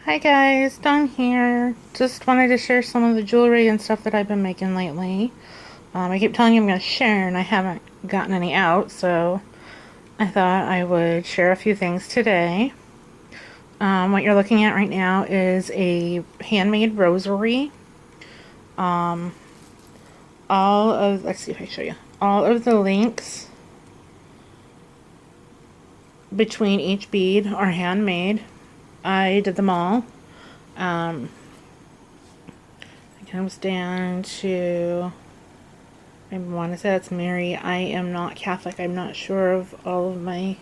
Hi guys, Dawn here. Just wanted to share some of the jewelry and stuff that I've been making lately. I keep telling you I'm going to share and I haven't gotten any out, so I thought I would share a few things today. What you're looking at right now is a handmade rosary. Um, let's see if I show you. All of the links between each bead are handmade. I did them all. Um, it comes down to, I want to say that's Mary. I am not Catholic. I'm not sure of all of my,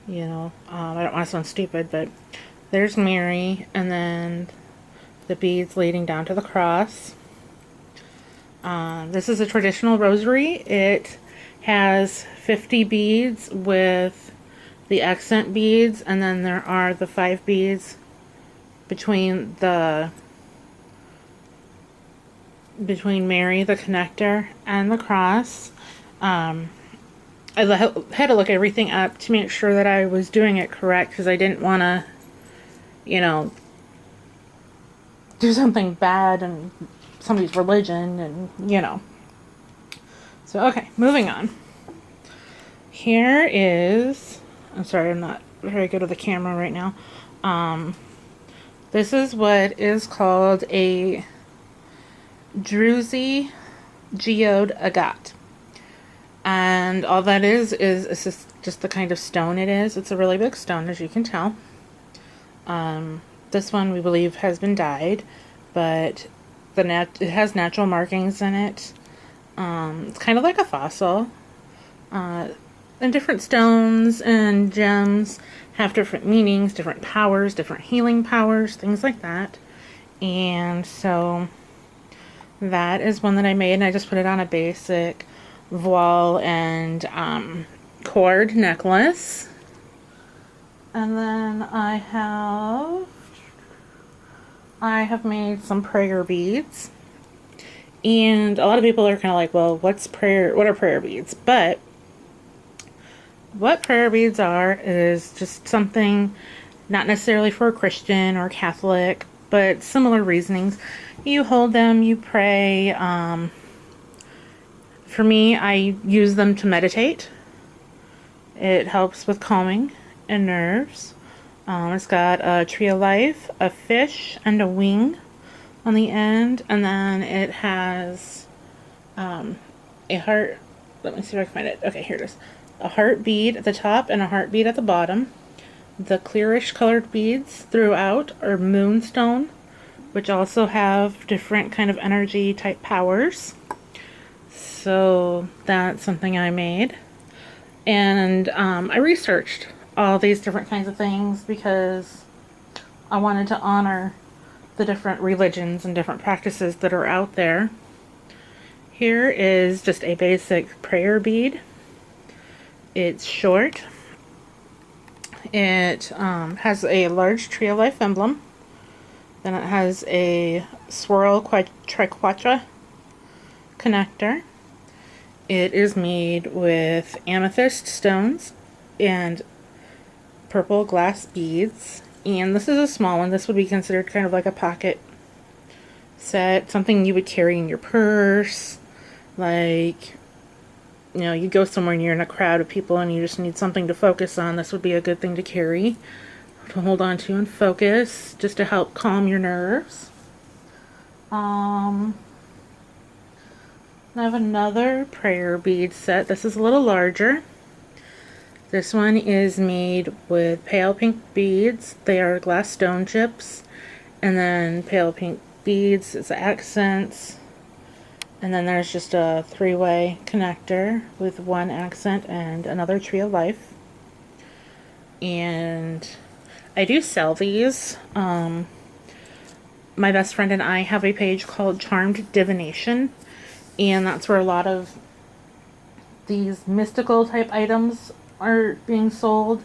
I don't want to sound stupid, but there's Mary, and then the beads leading down to the cross. This is a traditional rosary. It has 50 beads with the accent beads, and then there are the 5 beads between Mary, the connector, and the cross. I had to look everything up to make sure that I was doing it correct because I didn't want to, do something bad in somebody's religion and. So, okay, moving on. Here is, I'm sorry, I'm not very good with the camera right now. This is what is called a Druzy geode agate. And all that is just the kind of stone it is. It's a really big stone, as you can tell. This one we believe has been dyed, but it has natural markings in it. It's kind of like a fossil. And different stones and gems have different meanings, different powers, different healing powers, things like that. And so that is one that I made, and I just put it on a basic voile and cord necklace. And then I have made some prayer beads. And a lot of people are kind of like, well, what are prayer beads? But what prayer beads are is just something not necessarily for a Christian or Catholic, but similar reasonings. You hold them, you pray. For me, I use them to meditate. It helps with calming and nerves. It's got a tree of life, a fish, and a wing on the end, and then it has a heart. Let me see if I can find it. Okay, here it is. A heart bead at the top and a heart bead at the bottom. The clearish colored beads throughout are moonstone, which also have different kind of energy type powers. So that's something I made. And I researched all these different kinds of things because I wanted to honor the different religions and different practices that are out there. Here is just a basic prayer bead. It's short. It has a large tree of life emblem. Then it has a swirl triquetra connector. It is made with amethyst stones and purple glass beads. And this is a small one. This would be considered kind of like a pocket set. Something you would carry in your purse. Like, you go somewhere and you're in a crowd of people and you just need something to focus on. This would be a good thing to carry, to hold on to and focus, just to help calm your nerves. I have another prayer bead set. This is a little larger. This one is made with pale pink beads. They are glass stone chips. And then pale pink beads as accents. And then there's just a 3-way connector with one accent and another tree of life. And I do sell these. My best friend and I have a page called Charmed Divination. And that's where a lot of these mystical type items are being sold.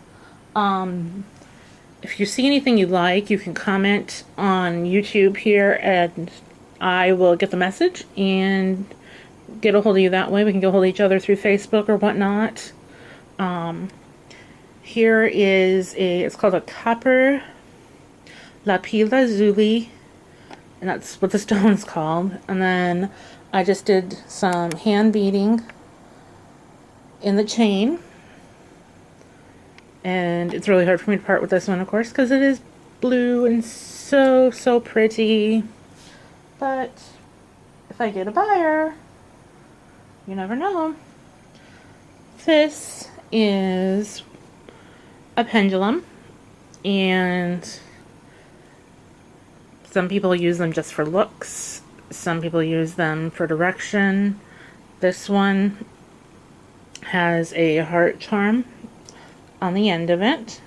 If you see anything you like, you can comment on YouTube here and I will get the message and get a hold of you that way. We can get a hold of each other through Facebook or whatnot. Here is it's called a copper lapis lazuli, and that's what the stone's called. And then I just did some hand beading in the chain. And it's really hard for me to part with this one, of course, because it is blue and so, so pretty. But if I get a buyer, you never know. This is a pendulum, and some people use them just for looks. Some people use them for direction. This one has a heart charm on the end of it.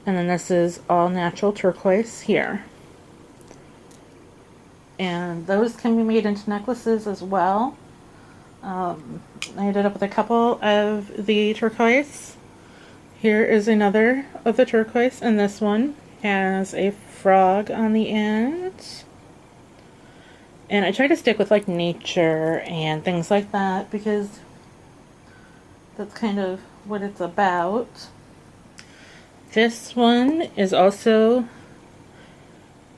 And then this is all natural turquoise here. And those can be made into necklaces as well. I ended up with a couple of the turquoise. Here is another of the turquoise, and this one has a frog on the end. And I try to stick with like nature and things like that because that's kind of what it's about. This one is also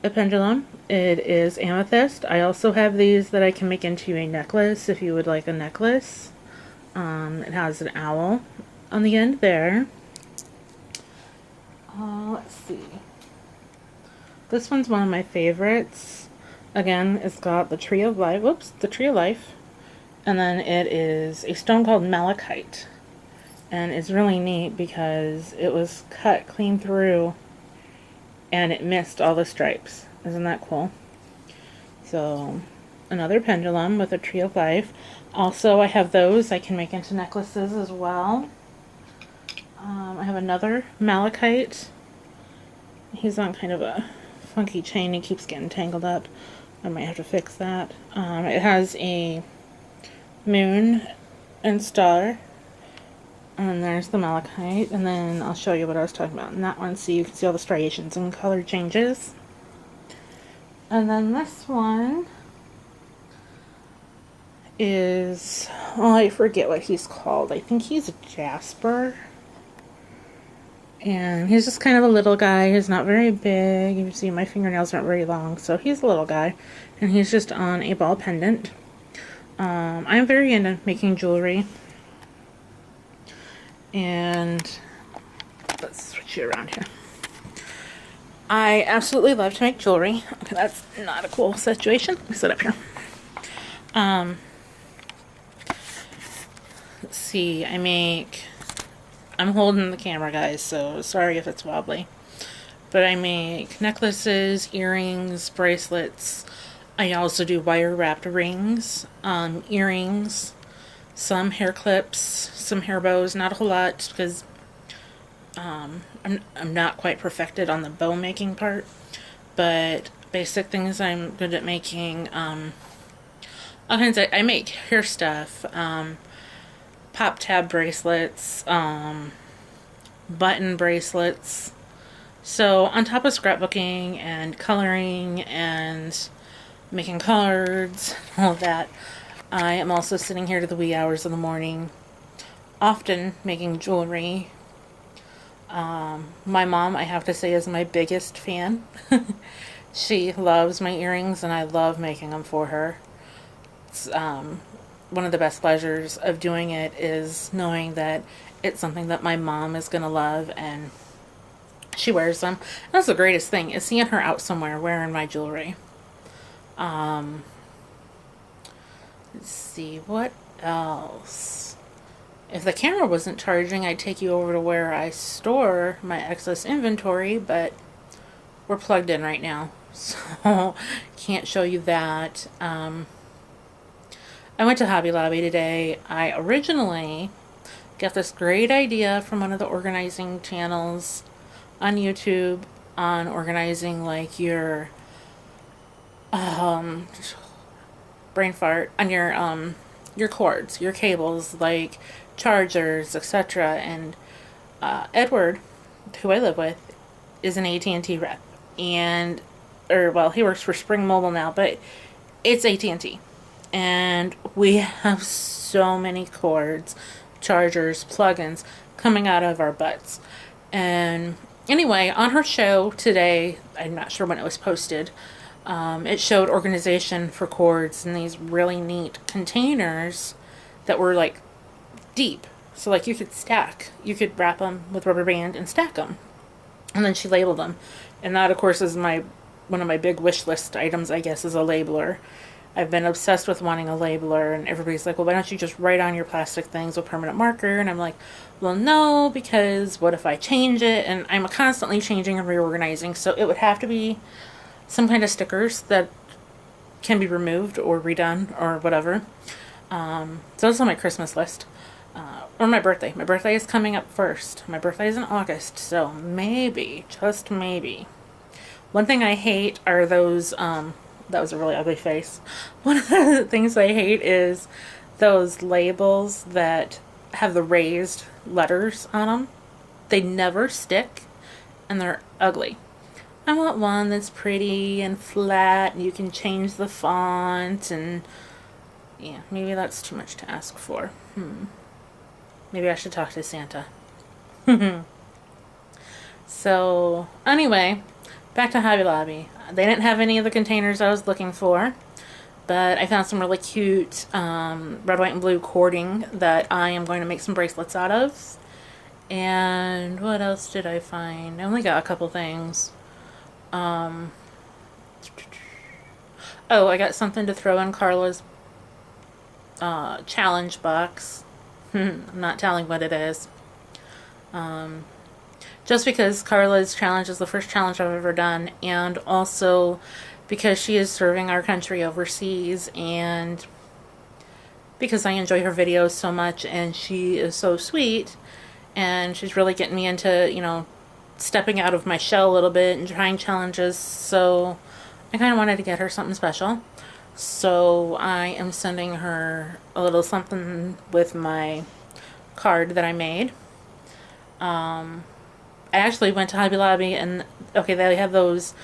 a pendulum. It is amethyst. I also have these that I can make into a necklace if you would like a necklace. It has an owl on the end there. Let's see. This one's one of my favorites. Again, it's got the tree of life. Whoops, the tree of life. And then it is a stone called malachite. And it's really neat because it was cut clean through and it missed all the stripes. Isn't that cool? So, another pendulum with a tree of life. Also, I have those I can make into necklaces as well. I have another malachite. He's on kind of a funky chain. He keeps getting tangled up. I might have to fix that. It has a moon and star. And there's the malachite. And then I'll show you what I was talking about in that one so you can see all the striations and color changes. And then this one is, oh, I forget what he's called. I think he's a jasper. And he's just kind of a little guy. He's not very big. You see my fingernails aren't very long, so he's a little guy. And he's just on a ball pendant. I'm very into making jewelry. And let's switch it around here. I absolutely love to make jewelry. Okay, that's not a cool situation. Let me sit up here. Let's see, I'm holding the camera, guys, so sorry if it's wobbly. But I make necklaces, earrings, bracelets. I also do wire wrapped rings, earrings, some hair clips, some hair bows. Not a whole lot because I'm not quite perfected on the bow making part. But basic things I'm good at making. All kinds of, I make hair stuff. Pop tab bracelets, button bracelets. So on top of scrapbooking and coloring and making cards, all of that, I am also sitting here to the wee hours of the morning, often making jewelry. My mom, I have to say, is my biggest fan. She loves my earrings and I love making them for her. It's, one of the best pleasures of doing it is knowing that it's something that my mom is going to love and she wears them. That's the greatest thing, is seeing her out somewhere wearing my jewelry. Let's see, what else? If the camera wasn't charging, I'd take you over to where I store my excess inventory, but we're plugged in right now, so can't show you that. I went to Hobby Lobby today. I originally got this great idea from one of the organizing channels on YouTube on organizing like your brain fart on your cords, your cables, like chargers, etc. And Edward, who I live with, is an AT&T rep, and he works for Spring Mobile now, but it's AT&T. And we have so many cords, chargers, plugins coming out of our butts. And Anyway, on her show today, I'm not sure when it was posted, it showed organization for cords in these really neat containers that were like deep. So like you could stack, you could wrap them with rubber band and stack them. And then she labeled them. And that of course is one of my big wish list items, I guess, is a labeler. I've been obsessed with wanting a labeler, and everybody's like, well, why don't you just write on your plastic things with permanent marker? And I'm like, well, no, because what if I change it? And I'm constantly changing and reorganizing, so it would have to be some kind of stickers that can be removed or redone or whatever. So that's on my Christmas list. Or my birthday. My birthday is coming up first. My birthday is in August, so maybe, just maybe. One thing I hate are those, that was a really ugly face. One of the things I hate is those labels that have the raised letters on them. They never stick, and they're ugly. I want one that's pretty and flat, and you can change the font, and yeah, maybe that's too much to ask for. Maybe I should talk to Santa. So, anyway, back to Hobby Lobby. They didn't have any of the containers I was looking for, but I found some really cute red, white, and blue cording that I am going to make some bracelets out of. And what else did I find? I only got a couple things. Oh, I got something to throw in Carla's challenge box. I'm not telling what it is. Just because Carla's challenge is the first challenge I've ever done, and also because she is serving our country overseas, and because I enjoy her videos so much, and she is so sweet, and she's really getting me into, you know, stepping out of my shell a little bit and trying challenges, so I kind of wanted to get her something special. So I am sending her a little something with my card that I made. I actually went to Hobby Lobby, and okay, they have those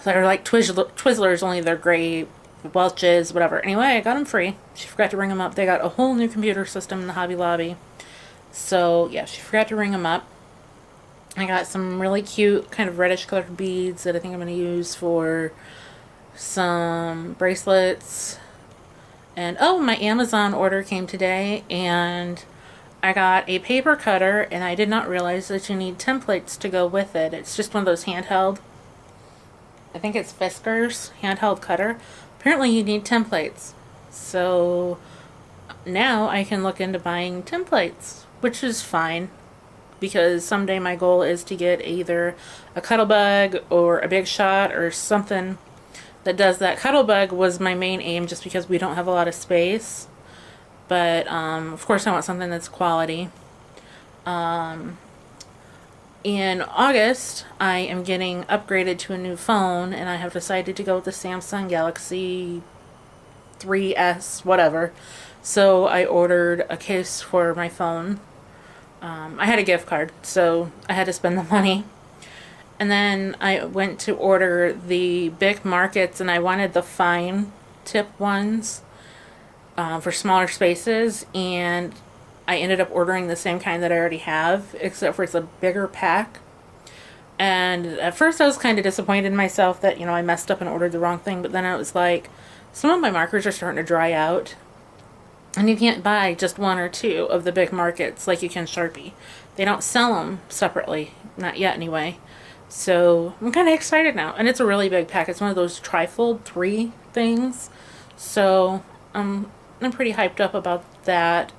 that are like Twizzlers, only they're gray Welch's, whatever. Anyway, I got them free. She forgot to ring them up. They got a whole new computer system in the Hobby Lobby. So yeah, she forgot to ring them up. I got some really cute kind of reddish colored beads that I think I'm going to use for some bracelets. And oh, my Amazon order came today, and I got a paper cutter, and I did not realize that you need templates to go with it. It's just one of those handheld, I think it's Fiskars handheld cutter. Apparently you need templates. So now I can look into buying templates, which is fine, because someday my goal is to get either a Cuttlebug or a Big Shot or something that does that. Cuttlebug was my main aim just because we don't have a lot of space. But, of course I want something that's quality. In August, I am getting upgraded to a new phone, and I have decided to go with the Samsung Galaxy 3S, whatever. So I ordered a case for my phone. I had a gift card, so I had to spend the money. And then I went to order the big markets, and I wanted the fine tip ones for smaller spaces, and I ended up ordering the same kind that I already have, except for it's a bigger pack. And at first I was kind of disappointed in myself that, you know, I messed up and ordered the wrong thing, but then I was like, some of my markers are starting to dry out, and you can't buy just one or two of the big markets like you can Sharpie. They don't sell them separately, not yet anyway. So I'm kind of excited now, and it's a really big pack. It's one of those trifold 3 things, so I'm pretty hyped up about that.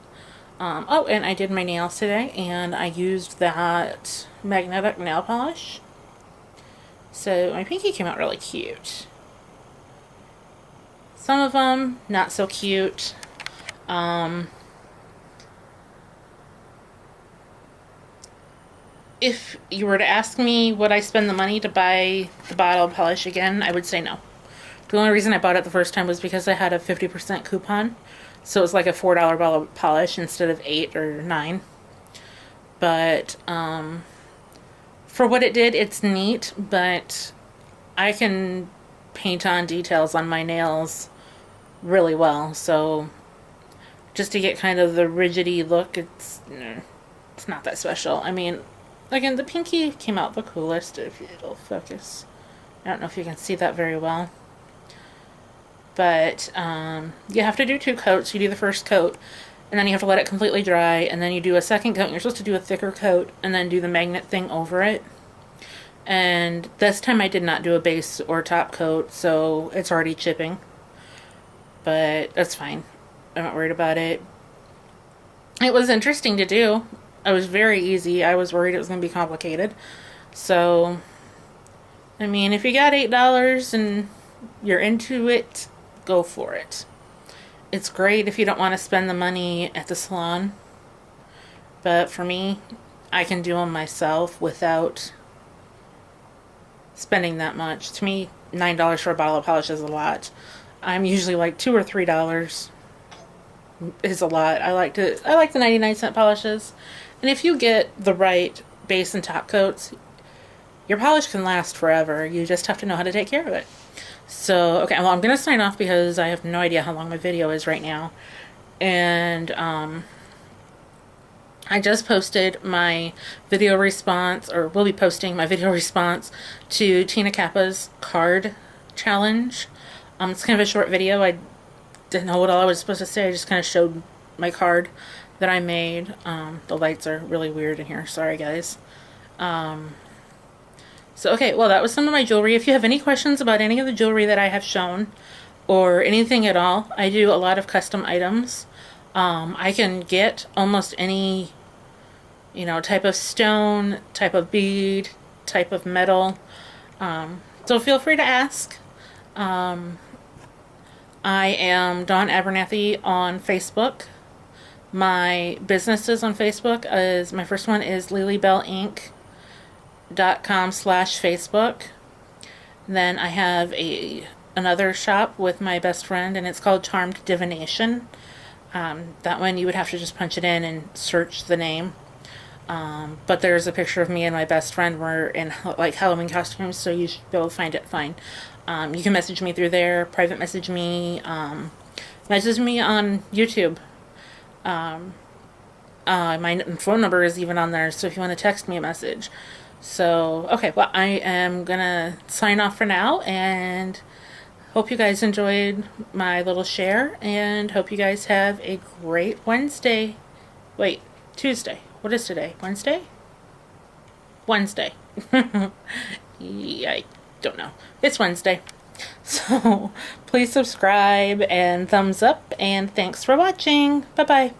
Oh, and I did my nails today, and I used that magnetic nail polish. So my pinky came out really cute. Some of them not so cute. If you were to ask me would I spend the money to buy the bottle polish again, I would say no. The only reason I bought it the first time was because I had a 50% coupon. So it was like a $4 bottle of polish instead of $8 or $9. But for what it did, it's neat, but I can paint on details on my nails really well. So just to get kind of the rigidy look, it's not that special. I mean, Again, the pinky came out the coolest, if it'll focus. I don't know if you can see that very well. But you have to do 2 coats. You do the first coat, and then you have to let it completely dry, and then you do a second coat. You're supposed to do a thicker coat, and then do the magnet thing over it. And this time I did not do a base or top coat, so it's already chipping. But that's fine. I'm not worried about it. It was interesting to do. It was very easy. I was worried it was going to be complicated. So, I mean, if you got $8 and you're into it, go for it. It's great if you don't want to spend the money at the salon. But for me, I can do them myself without spending that much. To me, $9 for a bottle of polish is a lot. I'm usually like $2 or $3 is a lot. I like the 99-cent polishes. And if you get the right base and top coats, your polish can last forever. You just have to know how to take care of it. So, okay, well, I'm going to sign off because I have no idea how long my video is right now. And I just posted my video response, or will be posting my video response to Tina Kappa's card challenge. It's kind of a short video. I didn't know what all I was supposed to say. I just kind of showed my card that I made. The lights are really weird in here. Sorry, guys. So, okay, well, that was some of my jewelry. If you have any questions about any of the jewelry that I have shown, or anything at all, I do a lot of custom items. I can get almost any, type of stone, type of bead, type of metal. So feel free to ask. I am Dawn Abernathy on Facebook. My businesses on Facebook is, my first one is lilybellinc.com/Facebook. Then I have another shop with my best friend, and it's called Charmed Divination. That one you would have to just punch it in and search the name. But there's a picture of me and my best friend. We're in like Halloween costumes, so you should be able to find it fine. You can message me through there, private message me, message me on YouTube. My phone number is even on there, so if you want to text me a message. So, okay, well, I am gonna sign off for now, and hope you guys enjoyed my little share, and hope you guys have a great Wednesday. Wait, Tuesday. What is today? Wednesday? Wednesday. Yeah, I don't know. It's Wednesday. So, please subscribe and thumbs up, and thanks for watching. Bye-bye.